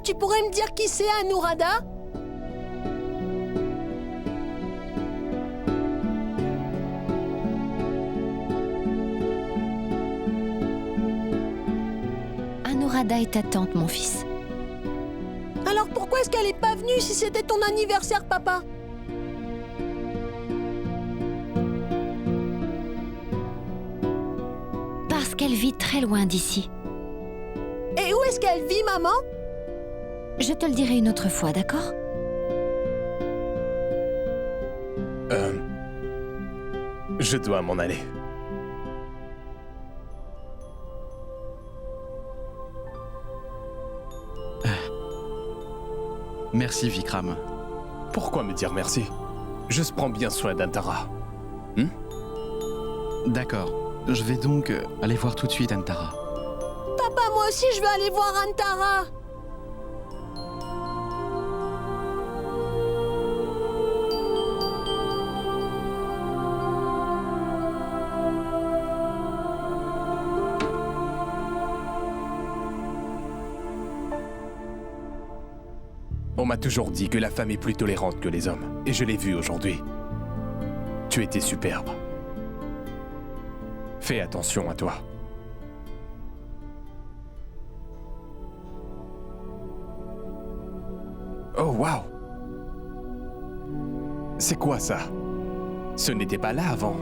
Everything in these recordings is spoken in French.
tu pourrais me dire qui c'est Anuradha? Anuradha est ta tante, mon fils. Alors pourquoi est-ce qu'elle n'est pas venue si c'était ton anniversaire, papa? Parce qu'elle vit très loin d'ici. Et où est-ce qu'elle vit, maman? Je te le dirai une autre fois, d'accord? Je dois m'en aller. Merci, Vikram. Pourquoi me dire merci? Je prends bien soin d'Antara. D'accord. Je vais donc aller voir tout de suite Antara. Papa, moi aussi, je veux aller voir Antara. On m'a toujours dit que la femme est plus tolérante que les hommes. Et je l'ai vu aujourd'hui. Tu étais superbe. Fais attention à toi. Oh, waouh! C'est quoi ça? Ce n'était pas là avant.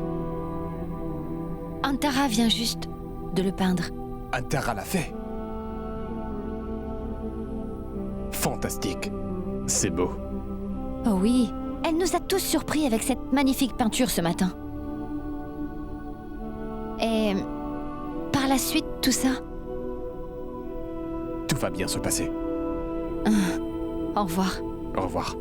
Antara vient juste de le peindre. Antara l'a fait. Fantastique. C'est beau. Oh oui, elle nous a tous surpris avec cette magnifique peinture ce matin. Et par la suite, tout ça. Tout va bien se passer. Au revoir. Au revoir.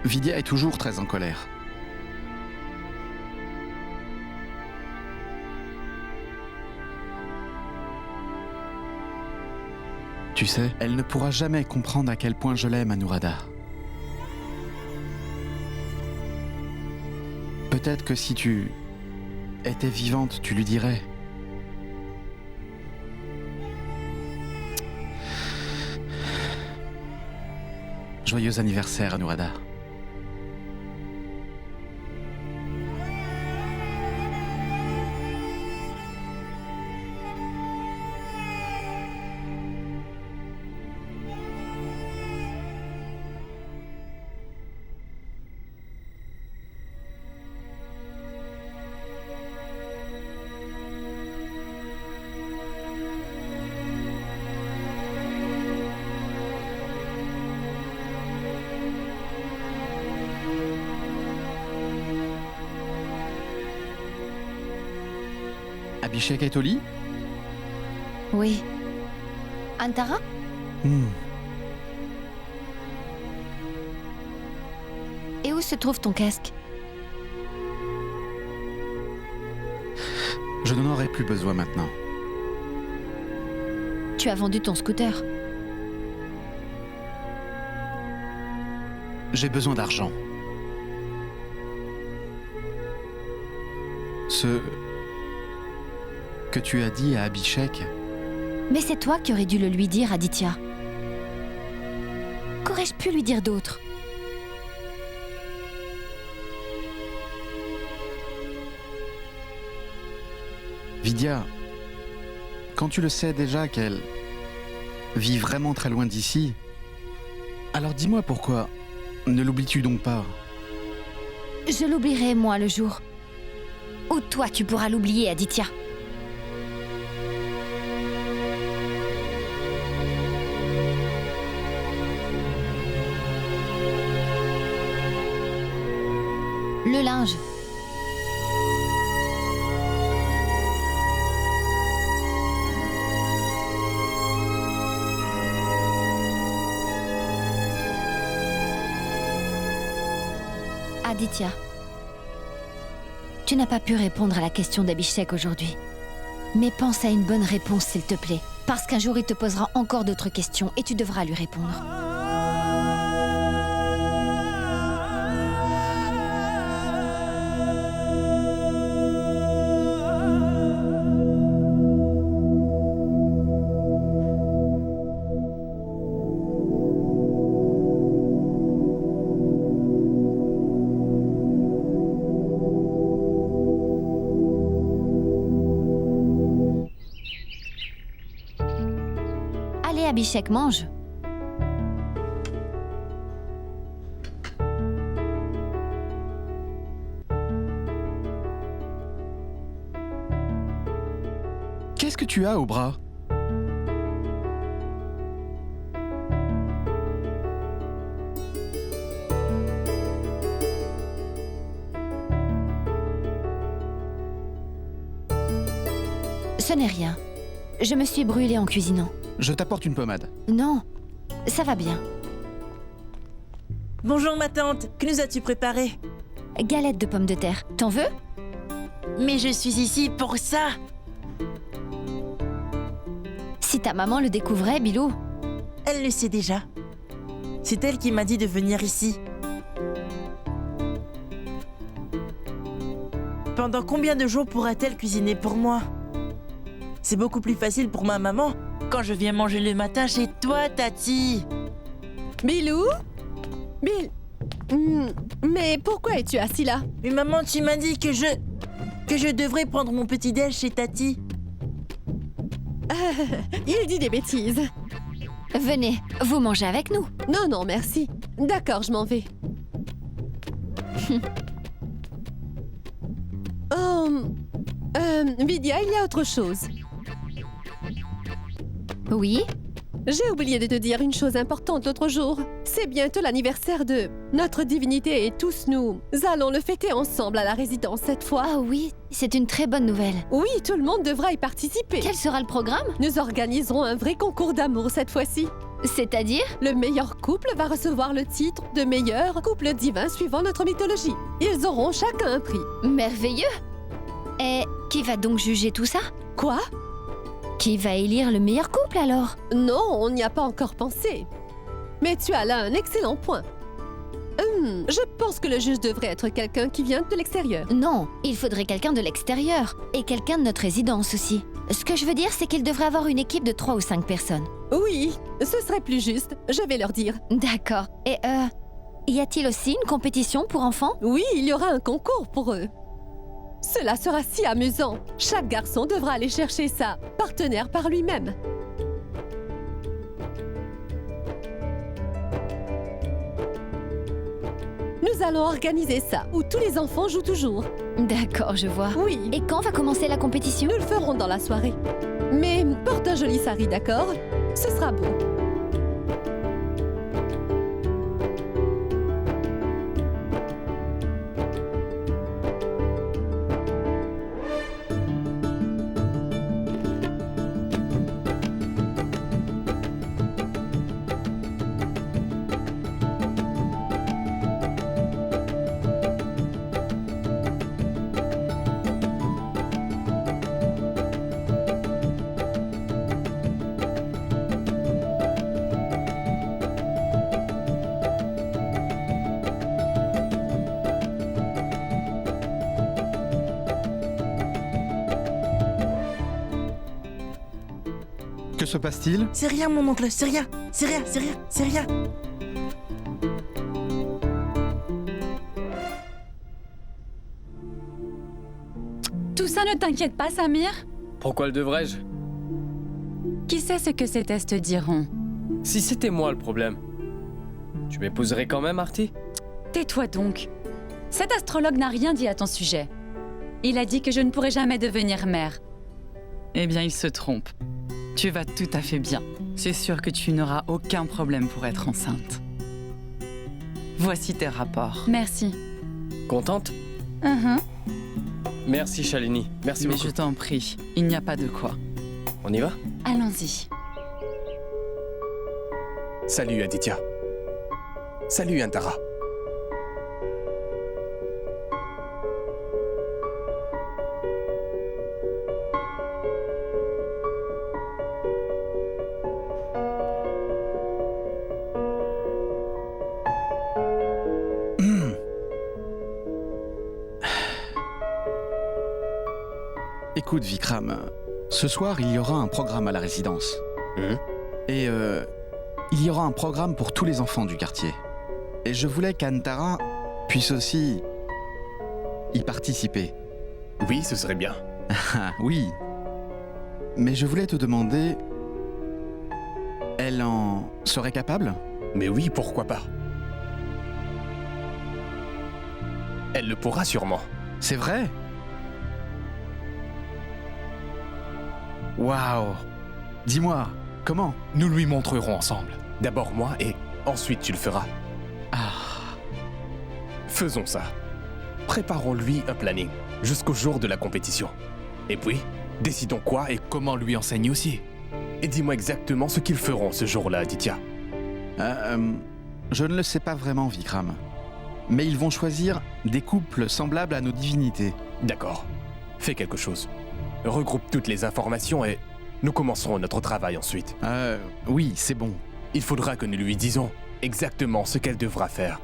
Vidya est toujours très en colère. Tu sais, elle ne pourra jamais comprendre à quel point je l'aime, Anuradha. Peut-être que si tu étais vivante, tu lui dirais. Joyeux anniversaire, Anuradha. Abhishek est au lit? Oui. Antara? Et où se trouve ton casque? Je n'en aurai plus besoin maintenant. Tu as vendu ton scooter. J'ai besoin d'argent. Ce que tu as dit à Abhishek, Mais c'est toi qui aurais dû le lui dire, Aditya. Qu'aurais-je pu lui dire d'autre? Vidya, quand tu le sais déjà qu'elle vit vraiment très loin d'ici, alors dis-moi pourquoi ne l'oublies-tu donc pas? Je l'oublierai, moi, le jour où toi, tu pourras l'oublier, Aditya. Le linge. Aditya, tu n'as pas pu répondre à la question d'Abhishek aujourd'hui. Mais pense à une bonne réponse, s'il te plaît. Parce qu'un jour, il te posera encore d'autres questions et tu devras lui répondre. Allez, Abhishek, mange. Qu'est-ce que tu as au bras? Ce n'est rien. Je me suis brûlée en cuisinant. Je t'apporte une pommade. Non, ça va bien. Bonjour ma tante, que nous as-tu préparé? Galette de pommes de terre. T'en veux? Mais je suis ici pour ça. Si ta maman le découvrait, Bilou. Elle le sait déjà. C'est elle qui m'a dit de venir ici. Pendant combien de jours pourra-t-elle cuisiner pour moi? C'est beaucoup plus facile pour ma maman quand je viens manger le matin chez toi, Tati. Bilou? Mais pourquoi es-tu assis là? Mais maman, tu m'as dit que je devrais prendre mon petit-déj chez Tati. Il dit des bêtises. Venez, vous mangez avec nous. Non, non, merci. D'accord, je m'en vais. Vidya, il y a autre chose. Oui? J'ai oublié de te dire une chose importante l'autre jour. C'est bientôt l'anniversaire de notre divinité et tous nous allons le fêter ensemble à la résidence cette fois. Ah oui, c'est une très bonne nouvelle. Oui, tout le monde devra y participer. Quel sera le programme? Nous organiserons un vrai concours d'amour cette fois-ci. C'est-à-dire? Le meilleur couple va recevoir le titre de meilleur couple divin suivant notre mythologie. Ils auront chacun un prix. Merveilleux! Et qui va donc juger tout ça? Quoi? Qui va élire le meilleur couple alors? Non, on n'y a pas encore pensé. Mais tu as là un excellent point. Je pense que le juge devrait être quelqu'un qui vient de l'extérieur. Non, il faudrait quelqu'un de l'extérieur et quelqu'un de notre résidence aussi. Ce que je veux dire, c'est qu'il devrait avoir une équipe de 3 ou 5 personnes. Oui, ce serait plus juste. Je vais leur dire. D'accord. Et y a-t-il aussi une compétition pour enfants? Oui, il y aura un concours pour eux. Cela sera si amusant. Chaque garçon devra aller chercher sa partenaire par lui-même. Nous allons organiser ça, où tous les enfants jouent toujours. D'accord, je vois. Oui, Et quand va commencer la compétition? nous le ferons dans la soirée. Mais porte un joli sari, d'accord? Ce sera beau. Que se passe-t-il? C'est rien, mon oncle, c'est rien. C'est rien, c'est rien, c'est rien. Tout ça ne t'inquiète pas, Samir? Pourquoi le devrais-je? Qui sait ce que ces tests diront? Si c'était moi le problème, tu m'épouserais quand même, Artie? Tais-toi donc. Cet astrologue n'a rien dit à ton sujet. Il a dit que je ne pourrais jamais devenir mère. Eh bien, il se trompe. Tu vas tout à fait bien. C'est sûr que tu n'auras aucun problème pour être enceinte. Voici tes rapports. Merci. Contente? Merci, Shalini. Merci Mais beaucoup. je t'en prie, il n'y a pas de quoi. On y va? Allons-y. Salut Aditya. Salut Antara. Écoute, Vikram, ce soir, il y aura un programme à la résidence. Et il y aura un programme pour tous les enfants du quartier. Et je voulais qu'Antara puisse aussi y participer. Oui, ce serait bien. Ah oui. Mais je voulais te demander... Elle en serait capable? Mais oui, pourquoi pas? Elle le pourra sûrement. C'est vrai? Waouh! Dis-moi, comment? Nous lui montrerons ensemble. D'abord moi et ensuite tu le feras. Ah, Faisons ça. Préparons-lui un planning jusqu'au jour de la compétition. Et puis, décidons quoi et comment lui enseigner aussi. Et dis-moi exactement ce qu'ils feront ce jour-là, Aditya. je ne le sais pas vraiment, Vikram. Mais ils vont choisir des couples semblables à nos divinités. D'accord. Fais quelque chose. Regroupe toutes les informations et nous commencerons notre travail ensuite. Oui, c'est bon. Il faudra que nous lui disions exactement ce qu'elle devra faire.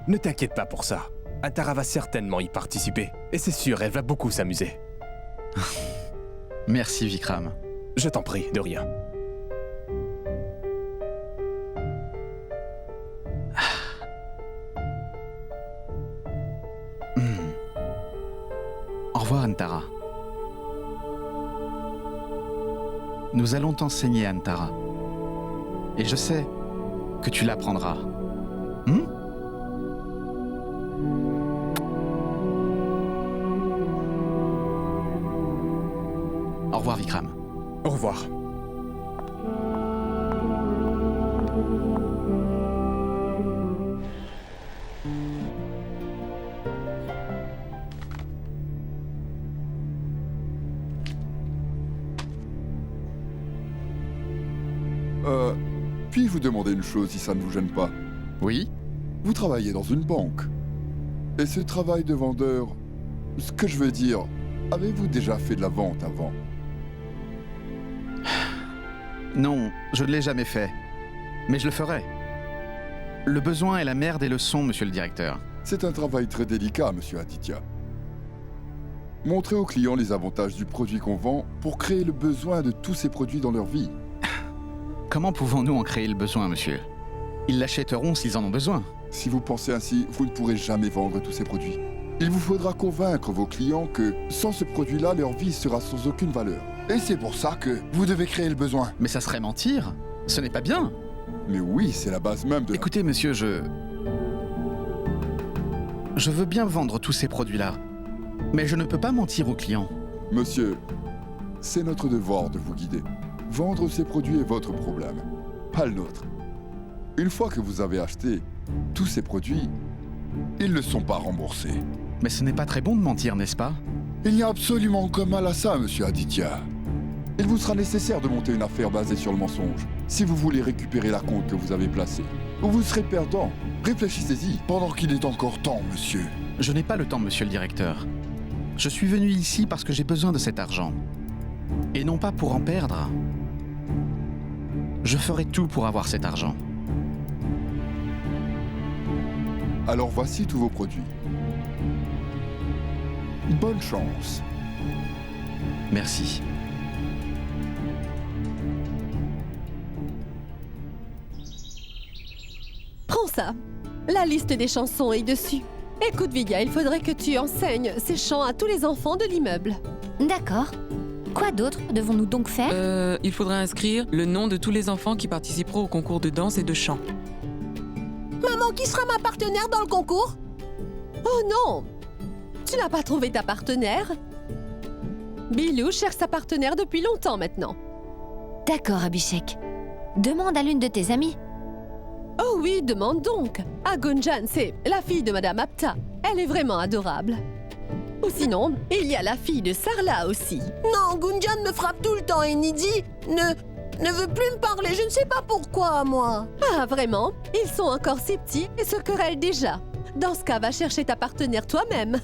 Ne t'inquiète pas pour ça. Antara va certainement y participer. Et c'est sûr, elle va beaucoup s'amuser. Merci, Vikram. Je t'en prie, de rien. Au revoir, Antara. Nous allons t'enseigner, Antara. Et je sais que tu l'apprendras. Au revoir, Vikram. Au revoir. Puis-je vous demander une chose si ça ne vous gêne pas? Oui? Vous travaillez dans une banque. Et ce travail de vendeur, ce que je veux dire, avez-vous déjà fait de la vente avant? Non, je ne l'ai jamais fait. Mais je le ferai. Le besoin est la mère des leçons, monsieur le directeur. C'est un travail très délicat, monsieur Aditya. Montrez aux clients les avantages du produit qu'on vend pour créer le besoin de tous ces produits dans leur vie. Comment pouvons-nous en créer le besoin, monsieur? Ils l'achèteront s'ils en ont besoin. Si vous pensez ainsi, vous ne pourrez jamais vendre tous ces produits. Il vous faudra convaincre vos clients que sans ce produit-là, leur vie sera sans aucune valeur. Et c'est pour ça que vous devez créer le besoin. Mais ça serait mentir. Ce n'est pas bien. Mais oui, c'est la base même de... Écoutez, monsieur, je veux bien vendre tous ces produits-là. Mais je ne peux pas mentir aux clients. Monsieur, c'est notre devoir de vous guider. Vendre ces produits est votre problème, pas le nôtre. Une fois que vous avez acheté tous ces produits, ils ne sont pas remboursés. Mais ce n'est pas très bon de mentir, n'est-ce pas? Il n'y a absolument aucun mal à ça, monsieur Aditya. Il vous sera nécessaire de monter une affaire basée sur le mensonge, si vous voulez récupérer la compte que vous avez placée. Ou vous serez perdant. Réfléchissez-y, pendant qu'il est encore temps, monsieur. Je n'ai pas le temps, monsieur le directeur. Je suis venu ici parce que j'ai besoin de cet argent. Et non pas pour en perdre. Je ferai tout pour avoir cet argent. Alors voici tous vos produits. Bonne chance. Merci. ça. La liste des chansons est dessus. Écoute, Vidya, il faudrait que tu enseignes ces chants à tous les enfants de l'immeuble. D'accord. Quoi d'autre devons-nous donc faire? Il faudrait inscrire le nom de tous les enfants qui participeront au concours de danse et de chant. Maman, qui sera ma partenaire dans le concours? Oh non! Tu n'as pas trouvé ta partenaire? Bilou cherche sa partenaire depuis longtemps maintenant. D'accord, Abhishek. Demande à l'une de tes amies. Oh oui, demande donc. À Gunjan, c'est la fille de Madame Apta. Elle est vraiment adorable. Ou sinon, il y a la fille de Sarla aussi. Non, Gunjan me frappe tout le temps et Nidhi ne veut plus me parler. Je ne sais pas pourquoi, moi. Ah, vraiment? Ils sont encore si petits et se querellent déjà. Dans ce cas, va chercher ta partenaire toi-même.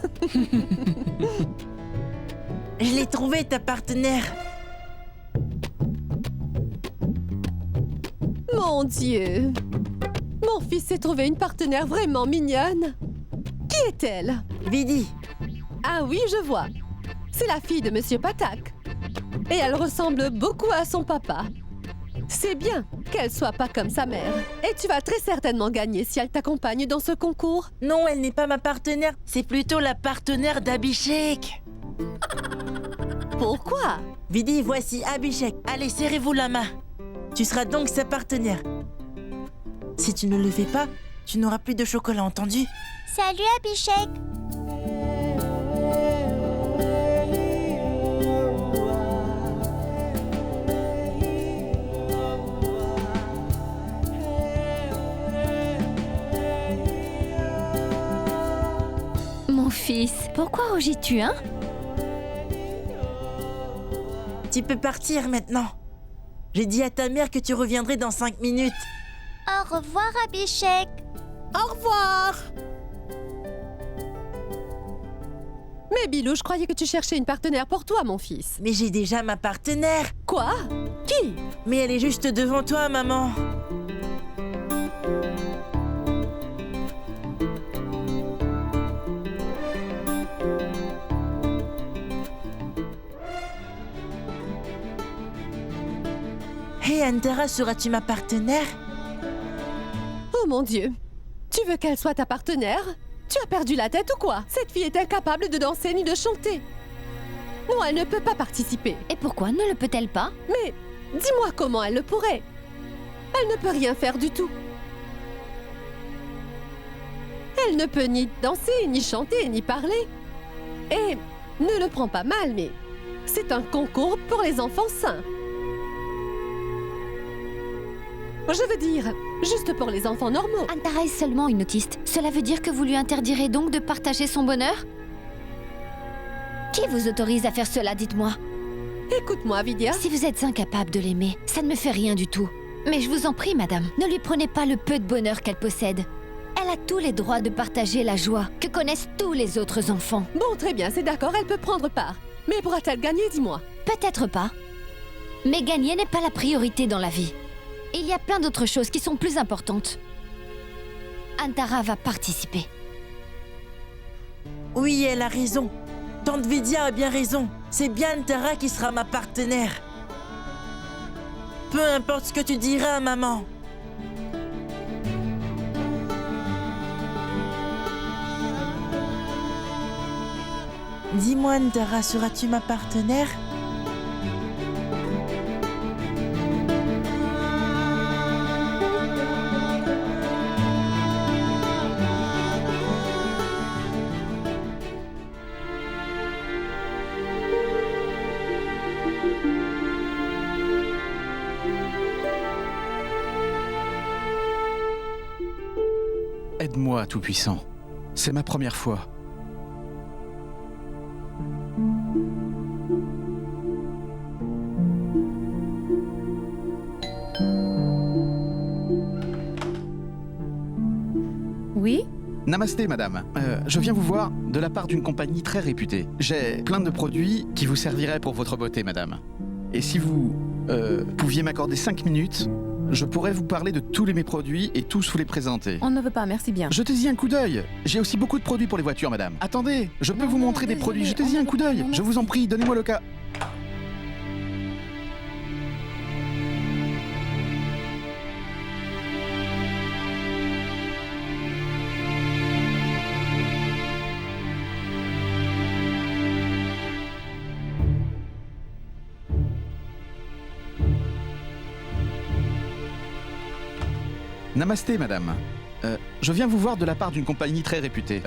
Je l'ai trouvé, ta partenaire. Mon Dieu! Mon fils s'est trouvé une partenaire vraiment mignonne. Qui est-elle? Vidi. Ah oui, je vois. C'est la fille de Monsieur Patak. Et elle ressemble beaucoup à son papa. C'est bien qu'elle soit pas comme sa mère. Et tu vas très certainement gagner si elle t'accompagne dans ce concours. Non, elle n'est pas ma partenaire. C'est plutôt la partenaire d'Abhishek. Pourquoi? Vidi, voici Abhishek. Allez, serrez-vous la main. Tu seras donc sa partenaire. Si tu ne le fais pas, tu n'auras plus de chocolat, entendu? Salut Abhishek. Mon fils, pourquoi rougis-tu, hein? Tu peux partir maintenant. J'ai dit à ta mère que tu reviendrais dans 5 minutes. Au revoir Abhishek. Au revoir. Mais Bilou, je croyais que tu cherchais une partenaire pour toi, mon fils. Mais j'ai déjà ma partenaire. Quoi? Qui? Mais elle est juste devant toi, maman. Hé, Antara, seras-tu ma partenaire? Oh mon Dieu! Tu veux qu'elle soit ta partenaire? Tu as perdu la tête ou quoi? Cette fille est incapable de danser ni de chanter. Non, elle ne peut pas participer. Et pourquoi ne le peut-elle pas? Mais dis-moi comment elle le pourrait. Elle ne peut rien faire du tout. Elle ne peut ni danser, ni chanter, ni parler. Et ne le prends pas mal, mais c'est un concours pour les enfants sains. Je veux dire, juste pour les enfants normaux. Antara est seulement une autiste. Cela veut dire que vous lui interdirez donc de partager son bonheur? Qui vous autorise à faire cela, dites-moi? Écoute-moi, Vidya. Si vous êtes incapable de l'aimer, ça ne me fait rien du tout. Mais je vous en prie, madame, ne lui prenez pas le peu de bonheur qu'elle possède. Elle a tous les droits de partager la joie que connaissent tous les autres enfants. Bon, très bien, c'est d'accord, elle peut prendre part. Mais pourra-t-elle gagner, dis-moi? Peut-être pas. Mais gagner n'est pas la priorité dans la vie. Il y a plein d'autres choses qui sont plus importantes. Antara va participer. Oui, elle a raison. Tante Vidya a bien raison. C'est bien Antara qui sera ma partenaire. Peu importe ce que tu diras, maman. Dis-moi, Antara, seras-tu ma partenaire? Aide-moi, Tout-Puissant. C'est ma première fois. Oui? Namasté, madame. Je viens vous voir de la part d'une compagnie très réputée. J'ai plein de produits qui vous serviraient pour votre beauté, madame. Et si vous pouviez m'accorder 5 minutes, je pourrais vous parler de tous mes produits et tous vous les présenter. On ne veut pas, merci bien. Jetez-y un coup d'œil. J'ai aussi beaucoup de produits pour les voitures, madame. Attendez, je peux vous montrer des produits. Jetez-y un coup d'œil. Je vous en prie, donnez-moi le cas. Namasté, madame. Je viens vous voir de la part d'une compagnie très réputée.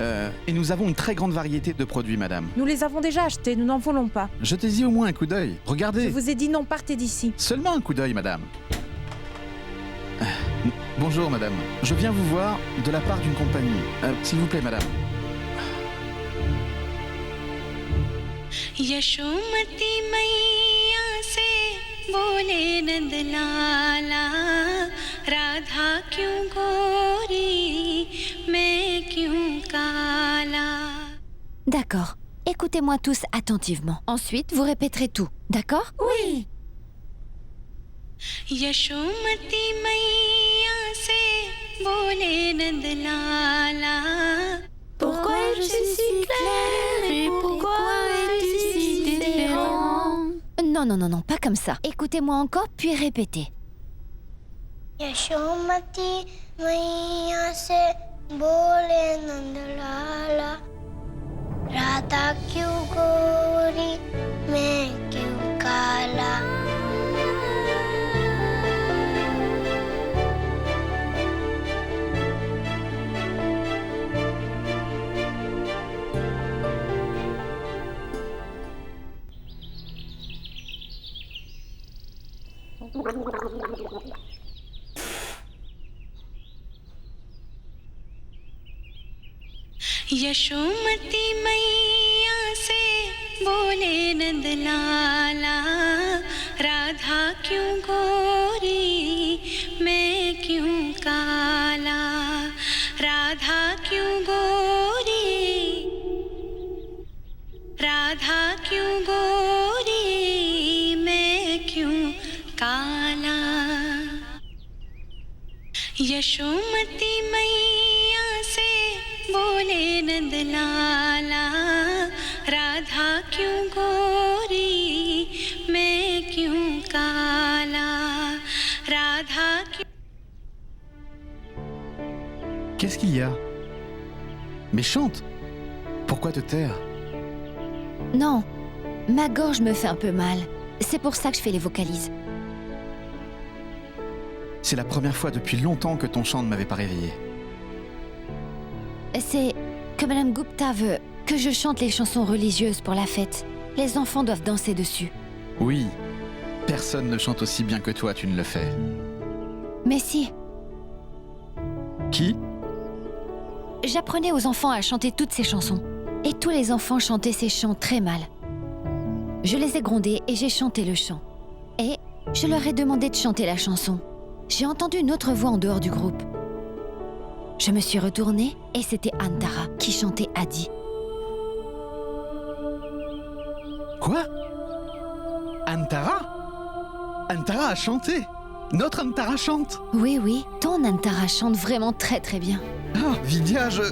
Et nous avons une très grande variété de produits, madame. Nous les avons déjà achetés, nous n'en voulons pas. Jetez-y au moins un coup d'œil. Regardez. Je vous ai dit non, partez d'ici. Seulement un coup d'œil, madame. Bonjour, madame. Je viens vous voir de la part d'une compagnie. S'il vous plaît, madame. Yashomati मैया से बोले नंद लाला राधा क्यों गोरी मैं क्यों काला. D'accord. Écoutez-moi tous attentivement. Ensuite, vous répéterez tout. D'accord? Oui. Yashomati मैया से बोले नंद लाला. Pourquoi je suis si claire et pourquoi es-tu si différent? Non, non, non, non, pas comme ça. Écoutez-moi encore, puis répétez. Yashomati मैया से बोले नंदलाला राधा क्यों गोरी मैं क्यों काला. यशोमती मैया से बोले नंद लाला राधा क्यों गोरी मैं क्यों काला. राधा क्यों गोरी राधा क्यों गोरी मैं क्यों काला. यशोमती मैया से बोले नंद लाला राधा क्यों गोरी मैं क्यों काला. राधा क्यों. Qu'est-ce qu'il y a? Mais chante! Pourquoi te taire? Non, ma gorge me fait un peu mal. C'est pour ça que je fais les vocalises. C'est la première fois depuis longtemps que ton chant ne m'avait pas réveillé. C'est que Madame Gupta veut que je chante les chansons religieuses pour la fête. Les enfants doivent danser dessus. Oui, personne ne chante aussi bien que toi, tu ne le fais. Mais si, Qui? j'apprenais aux enfants à chanter toutes ces chansons. Et tous les enfants chantaient ces chants très mal. Je les ai grondés et j'ai chanté le chant. Et je leur ai demandé de chanter la chanson. J'ai entendu une autre voix en dehors du groupe. Je me suis retournée et c'était Antara qui chantait Adi. Quoi? Antara? Antara a chanté? Notre Antara chante? Oui, oui, ton Antara chante vraiment très très bien. Ah, Vidya, je...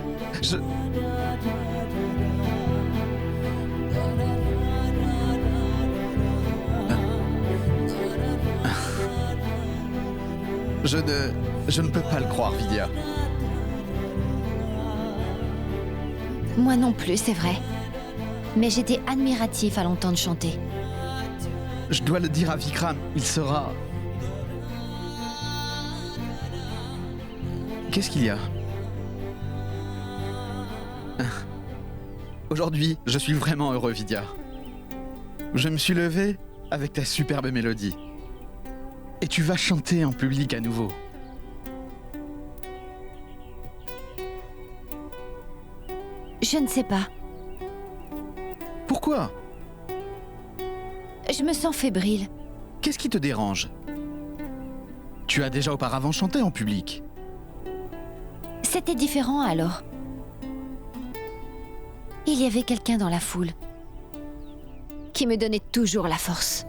Je ne peux pas le croire, Vidya. Moi non plus, c'est vrai. Mais j'étais admiratif à l'entendre chanter. Je dois le dire à Vikram, il sera... Qu'est-ce qu'il y a? Aujourd'hui, je suis vraiment heureux, Vidya. Je me suis levé avec ta superbe mélodie. Et tu vas chanter en public à nouveau. Je ne sais pas. Pourquoi? Je me sens fébrile. Qu'est-ce qui te dérange? Tu as déjà auparavant chanté en public. C'était différent alors. Il y avait quelqu'un dans la foule qui me donnait toujours la force.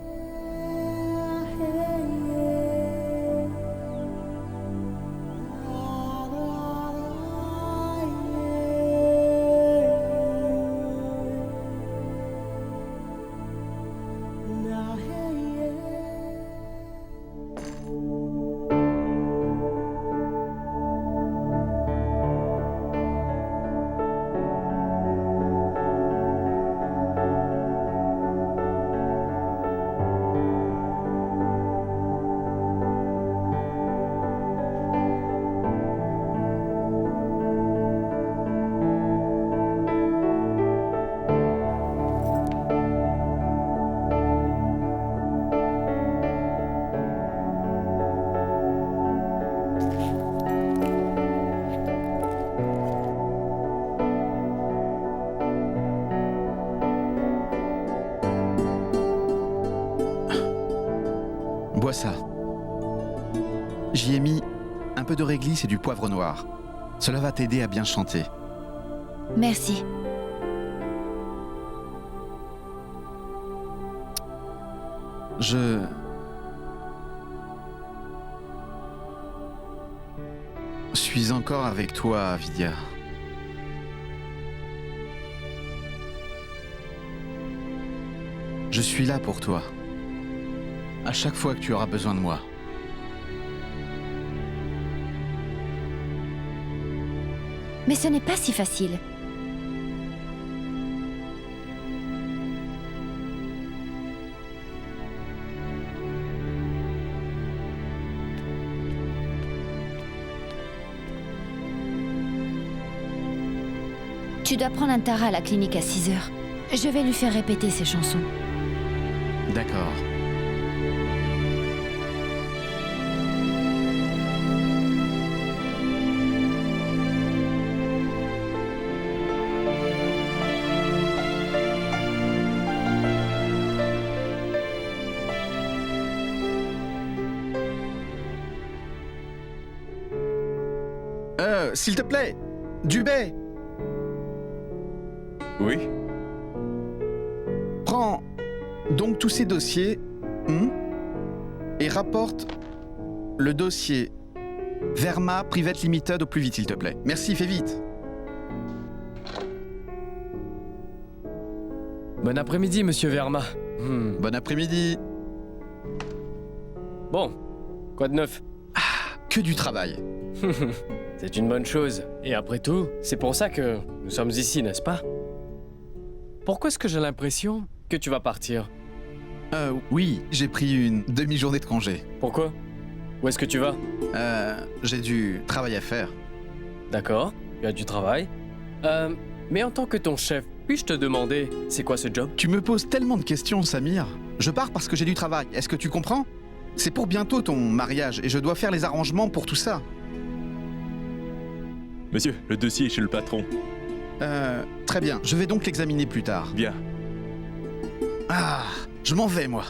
Bois ça. J'y ai mis un peu de réglisse et du poivre noir. Cela va t'aider à bien chanter. Merci. Je suis encore avec toi, Vidya. Je suis là pour toi. À chaque fois que tu auras besoin de moi. Mais ce n'est pas si facile. Tu dois prendre un Tara à la clinique à 6 heures. Je vais lui faire répéter ses chansons. D'accord. S'il te plaît, Dubé. Oui. Prends donc tous ces dossiers et rapporte le dossier Verma Private Limited au plus vite, s'il te plaît. Merci, fais vite. Bon après-midi, monsieur Verma. Bon après-midi. Bon, quoi de neuf? Que du travail. C'est une bonne chose. Et après tout, c'est pour ça que nous sommes ici, n'est-ce pas? Pourquoi est-ce que j'ai l'impression que tu vas partir? Oui, j'ai pris une demi-journée de congé. Pourquoi? Où est-ce que tu vas? J'ai du travail à faire. D'accord, tu as du travail. Mais en tant que ton chef, puis-je te demander, c'est quoi ce job? Tu me poses tellement de questions, Samir. Je pars parce que j'ai du travail. Est-ce que tu comprends? C'est pour bientôt ton mariage et je dois faire les arrangements pour tout ça. Monsieur, le dossier est chez le patron. Très bien. Je vais donc l'examiner plus tard. Bien. Ah, je m'en vais, moi.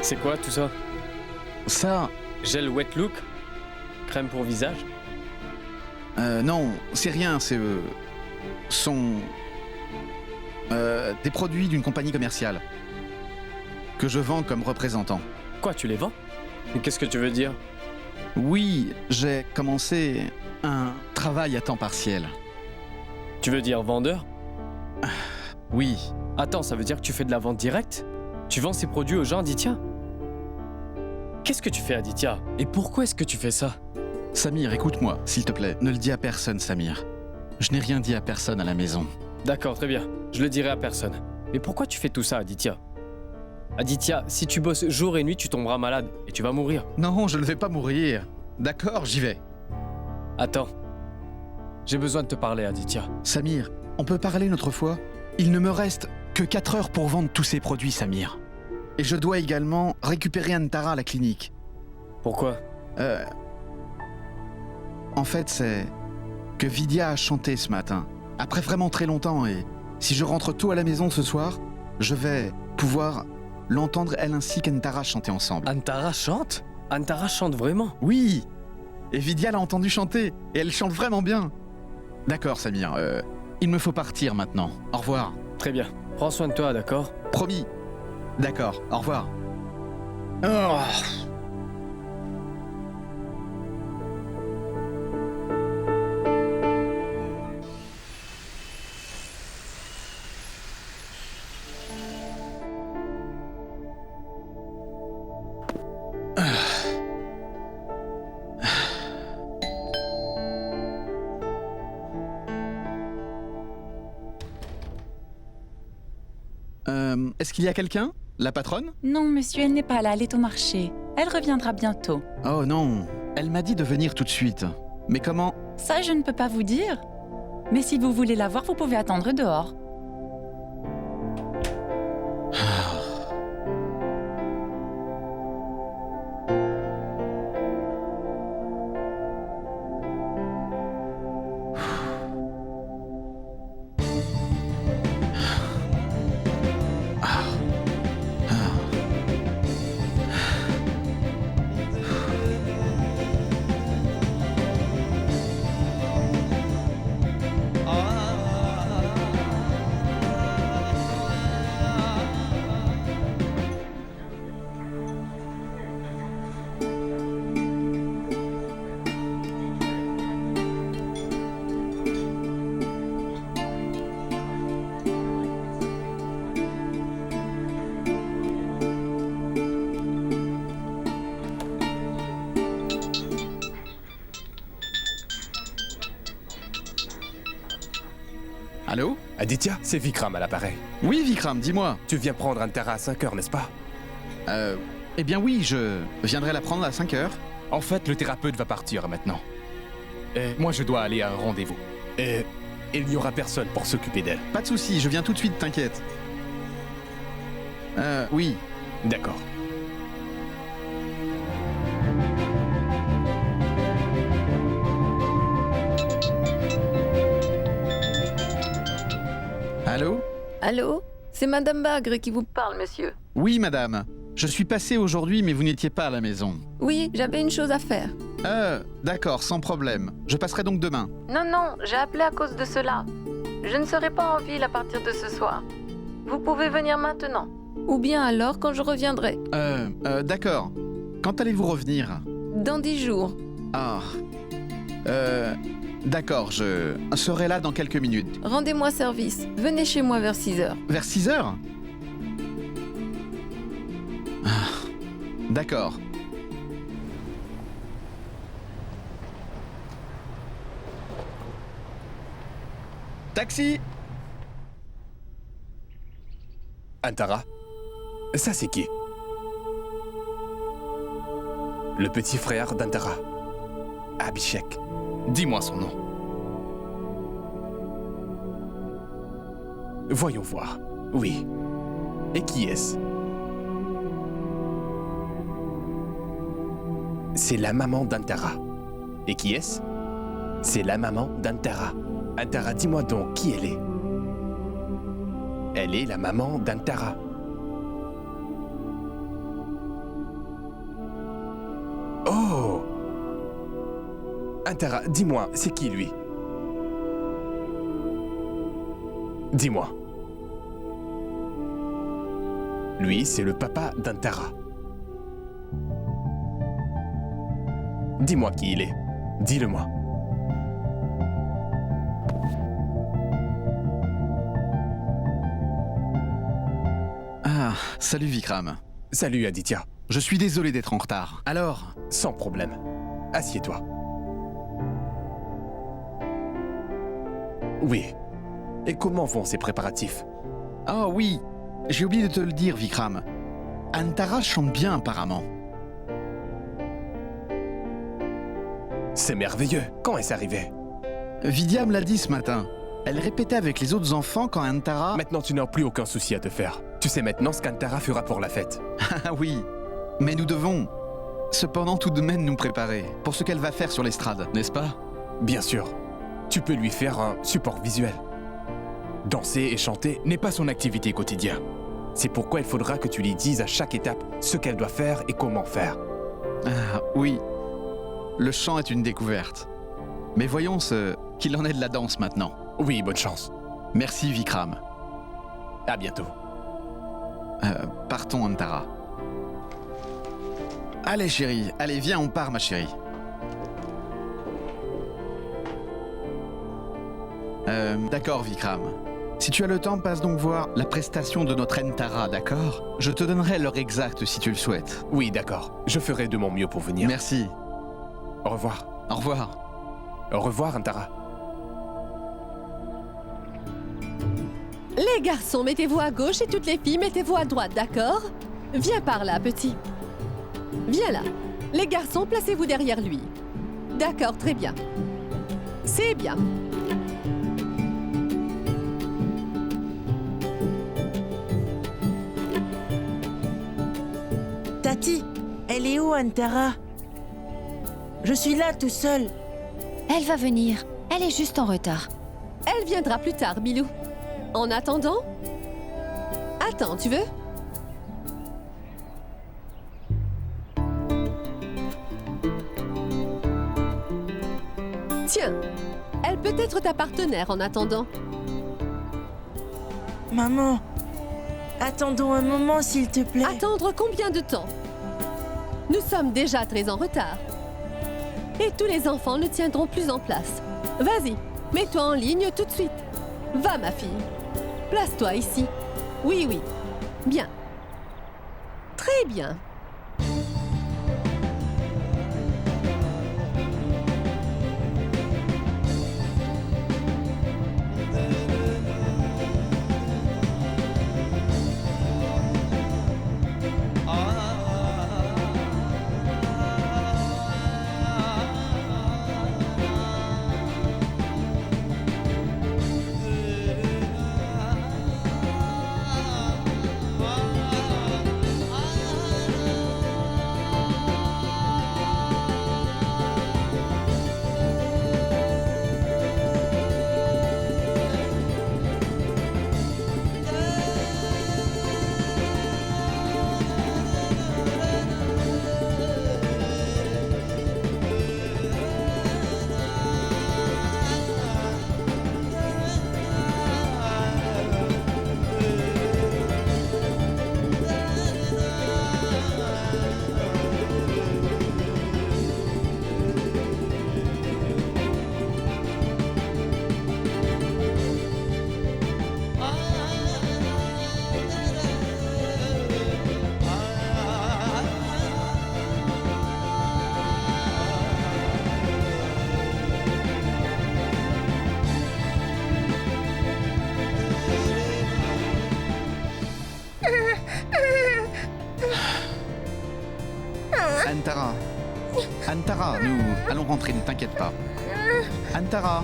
C'est quoi tout ça? Ça... Gel wet look? Crème pour visage? Non, c'est rien, c'est... sont... des produits d'une compagnie commerciale. Que je vends comme représentant. Quoi, tu les vends? Mais qu'est-ce que tu veux dire? Oui, j'ai commencé un travail à temps partiel. Tu veux dire vendeur? Oui. Attends, ça veut dire que tu fais de la vente directe? Tu vends ces produits aux gens, Aditya? Qu'est-ce que tu fais, Aditya? Et pourquoi est-ce que tu fais ça? Samir, écoute-moi, s'il te plaît. Ne le dis à personne, Samir. Je n'ai rien dit à personne à la maison. D'accord, très bien. Je le dirai à personne. Mais pourquoi tu fais tout ça, Aditya? Aditya, si tu bosses jour et nuit, tu tomberas malade et tu vas mourir. Non, je ne vais pas mourir. D'accord, j'y vais. Attends. J'ai besoin de te parler, Aditya. Samir, on peut parler une autre fois? Il ne me reste que 4 heures pour vendre tous ces produits, Samir. Et je dois également récupérer Antara à la clinique. Pourquoi? En fait, c'est que Vidya a chanté ce matin. Après vraiment très longtemps, et si je rentre tôt à la maison ce soir, je vais pouvoir l'entendre elle ainsi qu'Antara chanter ensemble. Antara chante? Antara chante vraiment? Oui. Et Vidya l'a entendu chanter, et elle chante vraiment bien. D'accord, Samir, il me faut partir maintenant. Au revoir. Très bien. Prends soin de toi, d'accord? Promis. D'accord, au revoir. Oh. Est-ce qu'il y a quelqu'un? La patronne? Non, monsieur, elle n'est pas là, elle est au marché. Elle reviendra bientôt. Oh non, elle m'a dit de venir tout de suite. Mais comment? Ça, je ne peux pas vous dire. Mais si vous voulez la voir, vous pouvez attendre dehors. Allô? Aditya, c'est Vikram à l'appareil. Oui, Vikram, dis-moi. Tu viens prendre Antara à 5h, n'est-ce pas? Eh bien oui, je viendrai la prendre à 5h. En fait, le thérapeute va partir maintenant. Et moi, je dois aller à un rendez-vous. Et il n'y aura personne pour s'occuper d'elle. Pas de souci, je viens tout de suite, t'inquiète. Oui. D'accord. Allô? Allô? C'est Madame Bagre qui vous parle, monsieur. Oui, madame. Je suis passé aujourd'hui, mais vous n'étiez pas à la maison. Oui, j'avais une chose à faire. D'accord, sans problème. Je passerai donc demain. Non, j'ai appelé à cause de cela. Je ne serai pas en ville à partir de ce soir. Vous pouvez venir maintenant. Ou bien alors quand je reviendrai. D'accord. Quand allez-vous revenir? Dans 10 jours. Ah. D'accord, je serai là dans quelques minutes. Rendez-moi service. Venez chez moi vers 6h. Vers 6h? D'accord. Taxi! Antara? Ça, c'est qui? Le petit frère d'Antara. Abhishek. Dis-moi son nom. Voyons voir. Oui. Et qui est-ce? C'est la maman d'Antara. Et qui est-ce? C'est la maman d'Antara. Antara, dis-moi donc qui elle est. Elle est la maman d'Antara. Oh! Antara, dis-moi, c'est qui lui? Dis-moi. Lui, c'est le papa d'Antara. Dis-moi qui il est. Dis-le-moi. Ah, salut Vikram. Salut Aditya. Je suis désolé d'être en retard. Alors? Sans problème. Assieds-toi. Oui. Et comment vont ces préparatifs? Ah oui, j'ai oublié de te le dire, Vikram. Antara chante bien apparemment. C'est merveilleux. Quand est-ce arrivé? Vidya me l'a dit ce matin. Elle répétait avec les autres enfants quand Antara... Maintenant, tu n'as plus aucun souci à te faire. Tu sais maintenant ce qu'Antara fera pour la fête. Ah oui, mais nous devons cependant tout de même nous préparer pour ce qu'elle va faire sur l'estrade, n'est-ce pas? Bien sûr. Tu peux lui faire un support visuel. Danser et chanter n'est pas son activité quotidienne. C'est pourquoi il faudra que tu lui dises à chaque étape ce qu'elle doit faire et comment faire. Ah oui, le chant est une découverte. Mais voyons ce qu'il en est de la danse maintenant. Oui, bonne chance. Merci Vikram. À bientôt. Partons Antara. Allez chérie, allez viens on part ma chérie. D'accord Vikram. Si tu as le temps, passe donc voir la prestation de notre Antara, d'accord? Je te donnerai l'heure exacte si tu le souhaites. Oui, d'accord. Je ferai de mon mieux pour venir. Merci. Au revoir. Au revoir. Au revoir, Antara. Les garçons, mettez-vous à gauche et toutes les filles, mettez-vous à droite, d'accord? Viens par là, petit. Viens là. Les garçons, placez-vous derrière lui. D'accord, très bien. C'est bien. Tati, elle est où, Antara? Je suis là tout seul. Elle va venir. Elle est juste en retard. Elle viendra plus tard, Milou. En attendant... Attends, tu veux? Tiens, elle peut être ta partenaire en attendant. Maman, attendons un moment, s'il te plaît. Attendre combien de temps? Nous sommes déjà très en retard. Et tous les enfants ne tiendront plus en place. Vas-y, mets-toi en ligne tout de suite. Va, ma fille. Place-toi ici. Oui, oui. Bien. Très bien. Antara. Antara, nous allons rentrer, ne t'inquiète pas. Antara.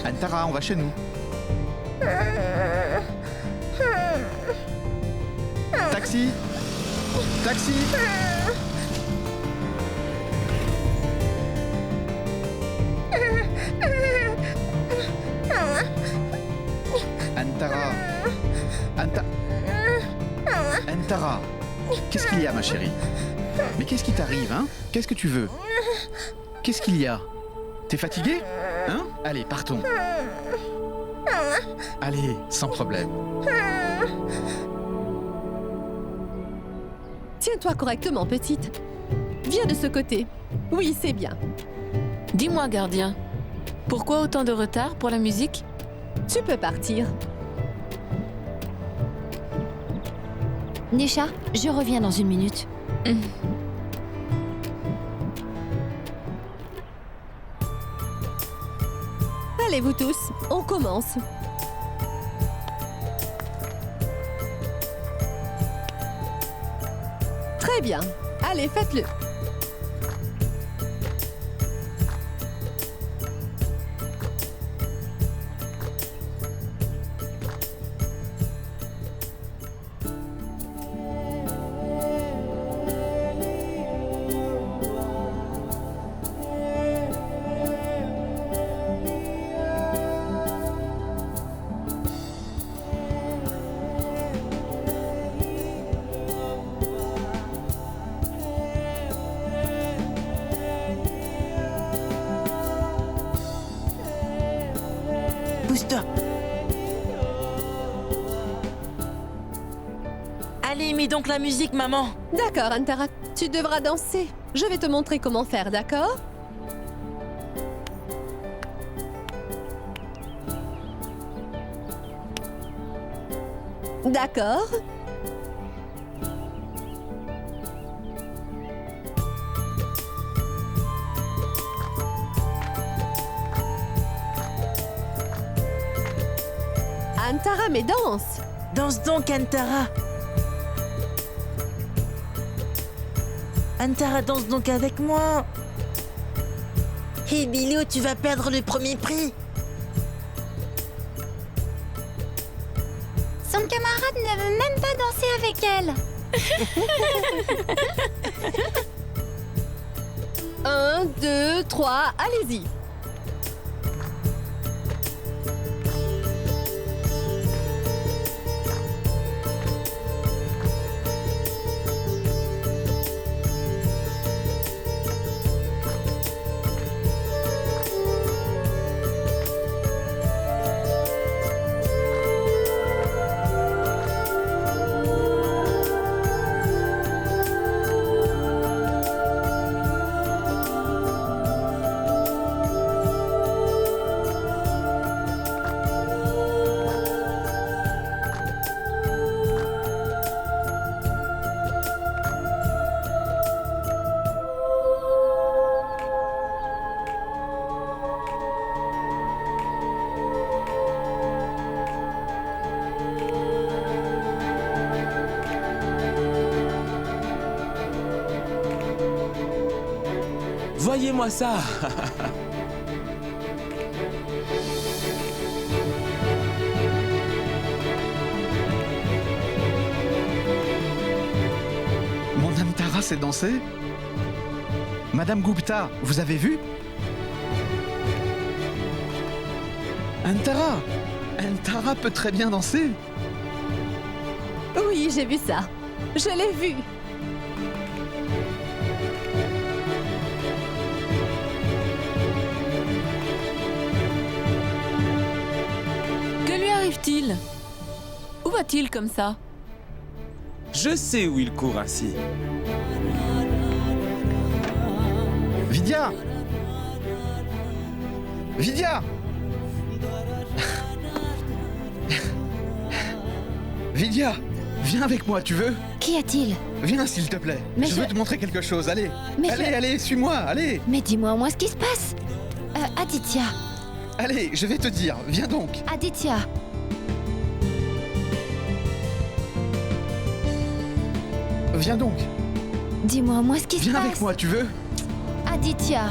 Antara, on va chez nous. Taxi. Taxi. Antara. Antara. Qu'est-ce qu'il y a, ma chérie? Mais qu'est-ce qui t'arrive, hein? Qu'est-ce que tu veux? Qu'est-ce qu'il y a? T'es fatiguée? Hein? Allez, partons. Allez, sans problème. Tiens-toi correctement, petite. Viens de ce côté. Oui, c'est bien. Dis-moi, gardien, pourquoi autant de retard pour la musique? Tu peux partir. Nisha, je reviens dans une minute. Allez, vous tous, on commence. Très bien. Allez, faites-le. Pousse-toi. Allez, mets donc la musique, maman. D'accord, Antara, tu devras danser. Je vais te montrer comment faire, d'accord? D'accord. Antara, mais danse! Danse donc, Antara. Antara, danse donc avec moi. Hé, Bilou, tu vas perdre le premier prix. Son camarade ne veut même pas danser avec elle. 1, 2, 3, allez-y! Voyez-moi ça. Mon Antara sait danser? Madame Gupta, vous avez vu? Antara! Antara peut très bien danser. Oui, j'ai vu ça. Je l'ai vu. Que lui arrive-t-il? Où va-t-il comme ça? Je sais où il court ainsi. Vidya! Vidya! Vidya! Viens avec moi, tu veux? Qu'y a-t-il? Viens, s'il te plaît. Mais je veux te montrer quelque chose, allez! Mais allez, allez, suis-moi, allez! Mais dis-moi au moins ce qui se passe. Aditya. Allez, je vais te dire, viens donc! Aditya. Viens donc. Dis-moi, moi, ce qui se Viens passe. avec moi, tu veux? Aditya,